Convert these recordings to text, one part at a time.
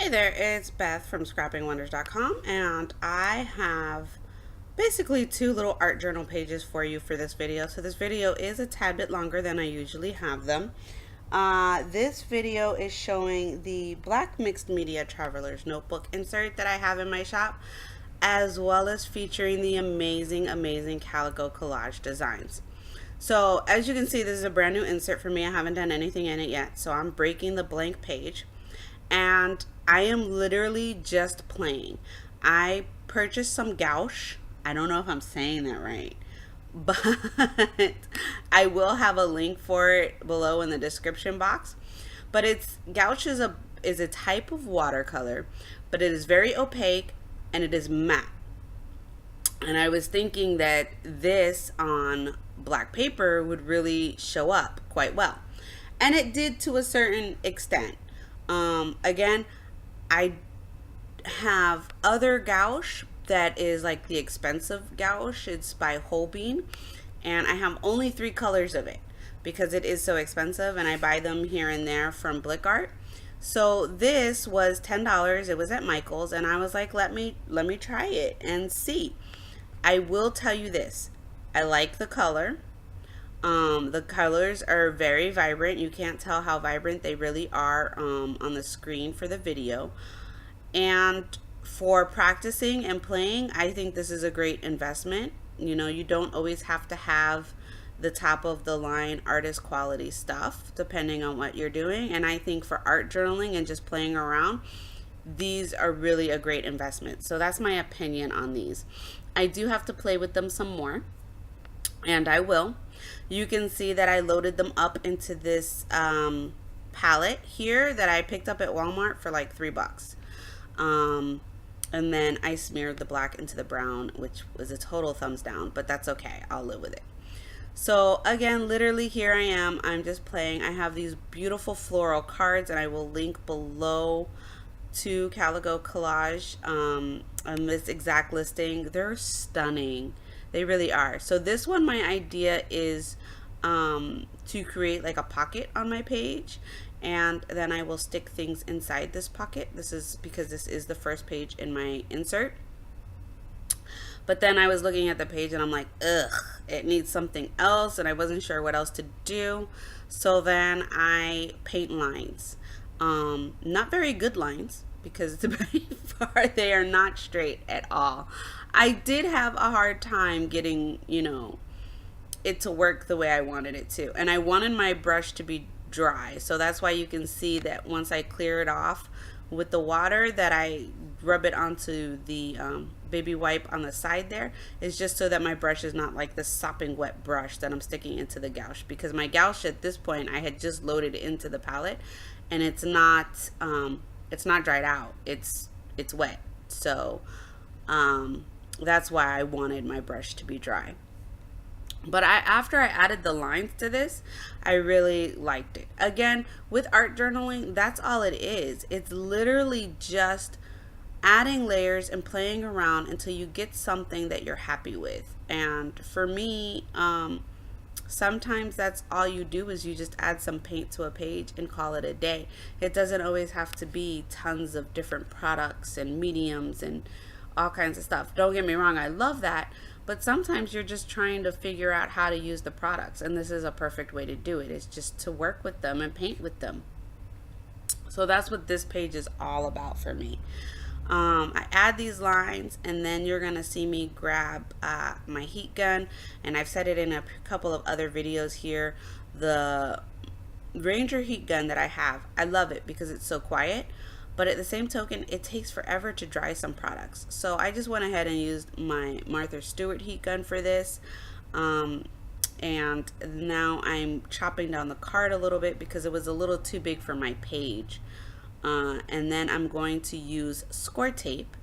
Hey there, it's Beth from scrappingwonders.com, and I have basically two little art journal pages for you for this video. So this video is a tad bit longer than I usually have them. This video is showing the Black Mixed Media Traveler's Notebook insert that I have in my shop, as well as featuring the amazing Calico Collage designs. So as you can see, this is a brand new insert for me. I haven't done anything in it yet, so I'm breaking the blank page. And I am literally just playing. I purchased some gouache. I don't know if I'm saying that right, but I will have a link for it below in the description box. But gouache is a type of watercolor, but it is very opaque and it is matte. And I was thinking that this on black paper would really show up quite well, and it did to a certain extent. Again, I have other gouache that is like the expensive gouache. It's by Holbein, and I have only 3 colors of it because it is so expensive, and I buy them here and there from Blick Art. So this was $10. It was at Michael's, and I was like, let me try it and see. I will tell you this, I like the color. The colors are very vibrant. You can't tell how vibrant they really are on the screen for the video. And for practicing and playing, I think this is a great investment. You know, you don't always have to have the top of the line artist quality stuff depending on what you're doing. And I think for art journaling and just playing around, these are really a great investment. So that's my opinion on these. I do have to play with them some more, and I will. You can see that I loaded them up into this palette here that I picked up at Walmart for like $3. And then I smeared the black into the brown, which was a total thumbs down, but that's okay. I'll live with it. So again, literally here I am. I'm just playing. I have these beautiful floral cards, and I will link below to Calico Collage on this exact listing. They're stunning. They really are. So this one, my idea is to create like a pocket on my page, and then I will stick things inside this pocket. This is because this is the first page in my insert. But then I was looking at the page and I'm like, ugh, it needs something else, and I wasn't sure what else to do. So then I paint lines. Not very good lines, because very far they are not straight at all. I did have a hard time getting, you know, it to work the way I wanted it to, and I wanted my brush to be dry. So that's why you can see that once I clear it off with the water, that I rub it onto the baby wipe on the side there, is just so that my brush is not like the sopping wet brush that I'm sticking into the gouache, because my gouache at this point I had just loaded it into the palette, and it's not dried out, it's wet. So that's why I wanted my brush to be dry. But after I added the lines to this, I really liked it. Again, with art journaling, that's all it is. It's literally just adding layers and playing around until you get something that you're happy with. And for me, sometimes that's all you do, is you just add some paint to a page and call it a day. It doesn't always have to be tons of different products and mediums and all kinds of stuff. Don't get me wrong, I love that, but sometimes you're just trying to figure out how to use the products, and this is a perfect way to do it. It's just to work with them and paint with them. So that's what this page is all about for me. I add these lines, and then you're gonna see me grab my heat gun, and I've said it in a couple of other videos here. The Ranger heat gun that I have, I love it because it's so quiet, but at the same token, it takes forever to dry some products. So I just went ahead and used my Martha Stewart heat gun for this. And now I'm chopping down the card a little bit because it was a little too big for my page. And then I'm going to use score tape,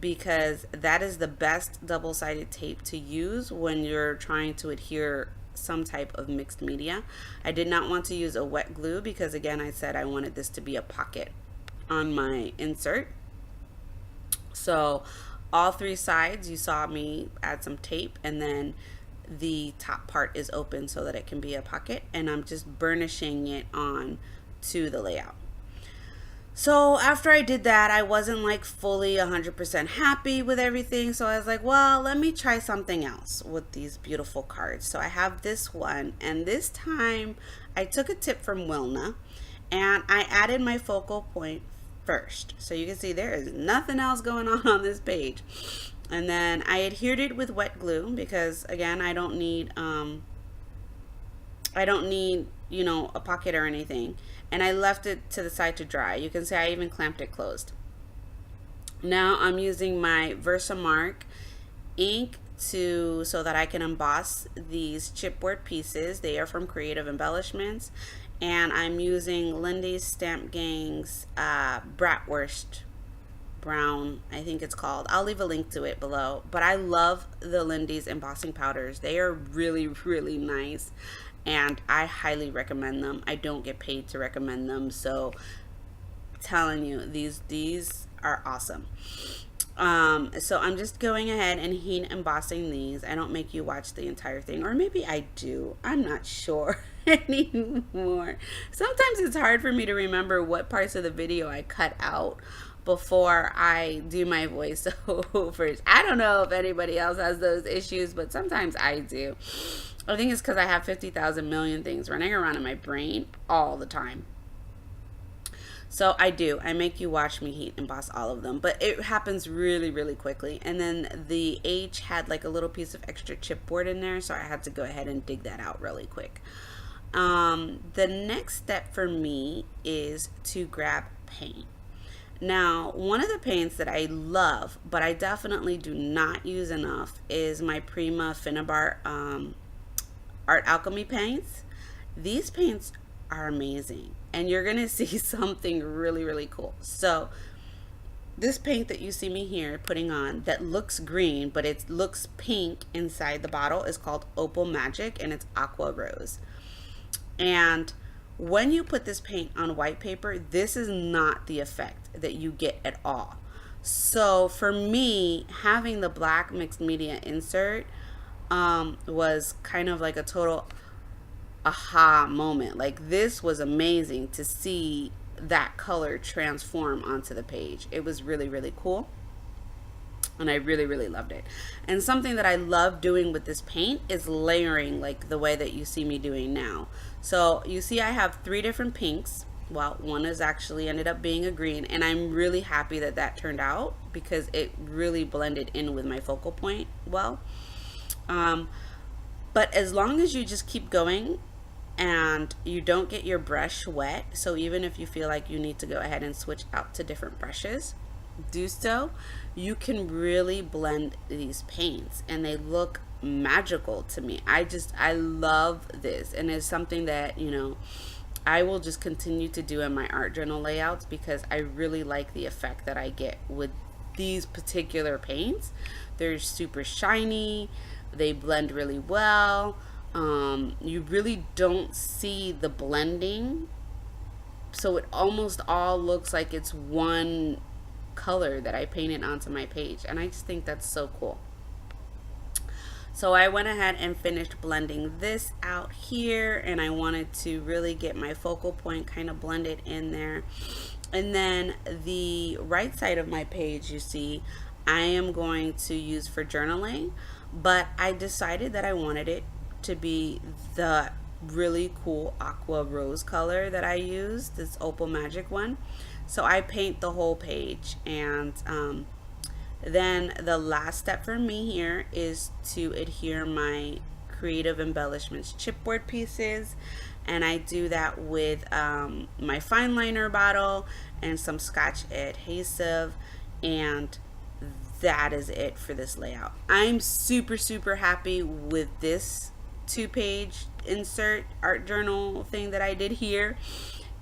because that is the best double-sided tape to use when you're trying to adhere some type of mixed media. I did not want to use a wet glue because, again, I said I wanted this to be a pocket on my insert. So all 3 sides, you saw me add some tape, and then the top part is open so that it can be a pocket, and I'm just burnishing it on to the layout. So after I did that, I wasn't like fully 100% happy with everything. So I was like, well, let me try something else with these beautiful cards. So I have this one, and this time I took a tip from Wilna and I added my focal point first. So you can see there is nothing else going on this page. And then I adhered it with wet glue because again, I don't need you know, a pocket or anything. And I left it to the side to dry. You can see I even clamped it closed. Now I'm using my VersaMark ink so that I can emboss these chipboard pieces. They are from Creative Embellishments. And I'm using Lindy's Stamp Gang's Bratwurst Brown, I think it's called. I'll leave a link to it below. But I love the Lindy's embossing powders. They are really, really nice. And I highly recommend them. I don't get paid to recommend them, so I'm telling you, these are awesome. So I'm just going ahead and heat embossing these. I don't make you watch the entire thing, or maybe I do. I'm not sure anymore. Sometimes it's hard for me to remember what parts of the video I cut out before I do my voiceovers. I don't know if anybody else has those issues, but sometimes I do. I think it's because I have 50,000 million things running around in my brain all the time. So I do. I make you watch me heat emboss all of them. But it happens really, really quickly. And then the H had like a little piece of extra chipboard in there. So I had to go ahead and dig that out really quick. The next step for me is to grab paint. Now, one of the paints that I love, but I definitely do not use enough, is my Prima Finnabair Art Alchemy paints. These paints are amazing, and you're gonna see something really, really cool. So this paint that you see me here putting on that looks green, but it looks pink inside the bottle, is called Opal Magic, and it's Aqua Rose. And when you put this paint on white paper, this is not the effect that you get at all. So for me, having the black mixed media insert was kind of like a total aha moment. Like, this was amazing to see that color transform onto the page. It was really, really cool, and I really, really loved it. And something that I love doing with this paint is layering, like the way that you see me doing now. So you see I have 3 different pinks. Well, one is actually ended up being a green, and I'm really happy that that turned out because it really blended in with my focal point well. But as long as you just keep going and you don't get your brush wet, so even if you feel like you need to go ahead and switch out to different brushes, do so. You can really blend these paints and they look magical to me. I love this, and it's something that, you know, I will just continue to do in my art journal layouts because I really like the effect that I get with these particular paints. They're super shiny, they blend really well. You really don't see the blending, so it almost all looks like it's one color that I painted onto my page, and I just think that's so cool. So I went ahead and finished blending this out here, and I wanted to really get my focal point kind of blended in there. And then the right side of my page, you see, I am going to use for journaling, but I decided that I wanted it to be the really cool aqua rose color that I used, this Opal Magic one. So I paint the whole page, and then the last step for me here is to adhere my Creative Embellishments chipboard pieces, and I do that with my fine liner bottle and some Scotch adhesive, and that is it for this layout. I'm super, super happy with this 2-page insert art journal thing that I did here,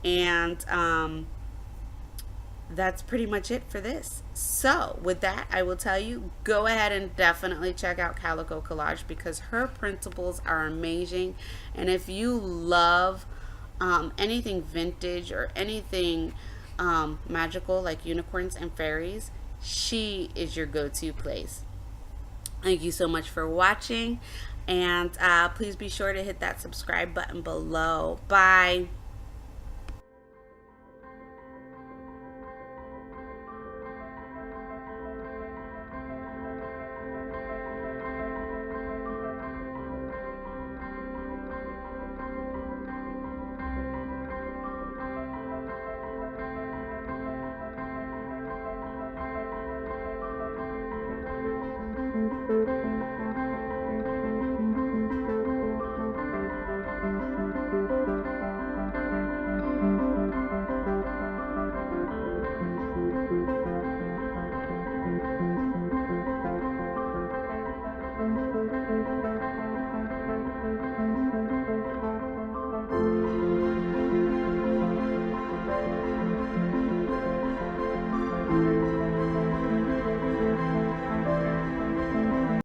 and that's pretty much it for this. So with that, I will tell you, go ahead and definitely check out Calico Collage because her printables are amazing. And if you love anything vintage or anything magical like unicorns and fairies, she is your go-to place. Thank you so much for watching, and please be sure to hit that subscribe button below. Bye.